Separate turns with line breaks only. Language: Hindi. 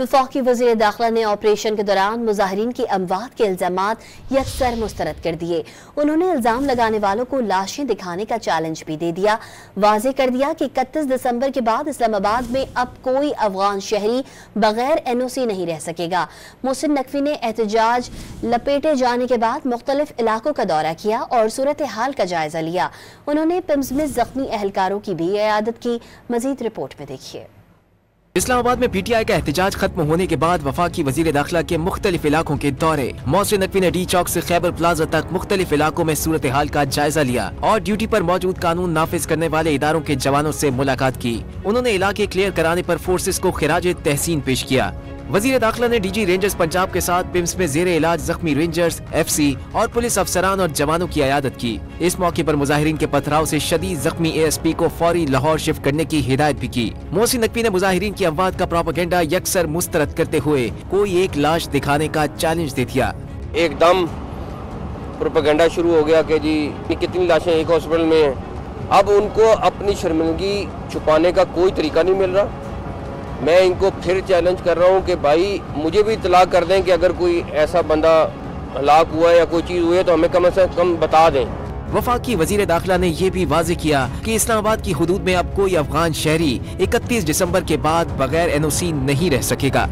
वफाकी वज़ीर दाखिला ने ऑपरेशन के दौरान मुजाहिरीन की अमवात के इल्जामात यकसर मुस्तरद कर दिए। उन्होंने इल्जाम लगाने वालों को लाशें दिखाने का चैलेंज भी दे दिया। वाज़ेह कर दिया कि 31 दिसंबर के बाद इस्लामाबाद में अब कोई अफगान शहरी बगैर NOC नहीं रह सकेगा। मोहसिन नकवी ने एहतजाज लपेटे जाने के बाद मुख्तलिफ इलाकों का दौरा किया और सूरत हाल का जायजा लिया। उन्होंने पिम्स में जख्मी एहलकारों की भी इयादत की। मजीद रिपोर्ट में देखिए।
इस्लामाबाद में PTI का एहतजाज खत्म होने के बाद वफाकी वजीर दाखिला के मुख्तलिफ इलाकों के दौरे। मोहसिन नकवी ने D चौक से खैबर प्लाजा तक मुख्तलिफ इलाकों में सूरत हाल का जायजा लिया और ड्यूटी पर मौजूद कानून नाफिज करने वाले इदारों के जवानों से मुलाकात की। उन्होंने इलाके क्लियर कराने पर फोर्सेस को खिराज तहसीन पेश किया। वजीर दाखिला ने DG रेंजर्स पंजाब के साथ पिम्स में जेरे इलाज जख्मी रेंजर्स, FC और पुलिस अफसरान और जवानों की इयादत की। इस मौके पर मुजाहिरीन के पथराव से शदीद जख्मी ASP को फौरी लाहौर शिफ्ट करने की हिदायत भी की। मोहसिन नकवी ने मुजाहिरीन की अमवात का प्रोपेगेंडा यकसर मुस्तरद करते हुए कोई एक लाश दिखाने का चैलेंज दे दिया।
एकदम प्रोपेगेंडा शुरू हो गया कि जी कितनी लाशें एक हॉस्पिटल में हैं। अब उनको अपनी शर्मिंदगी छुपाने का कोई तरीका नहीं मिल रहा। मैं इनको फिर चैलेंज कर रहा हूँ कि भाई मुझे भी इत्तला कर दें कि अगर कोई ऐसा बंदा हलाक हुआ है या कोई चीज़ हुई है तो हमें कम से कम बता दें।
वफाकी वजीर दाखिला ने यह भी वाज़ेह किया कि इस्लामाबाद की हुदूद में अब कोई अफगान शहरी 31 दिसंबर के बाद बगैर NOC नहीं रह सकेगा।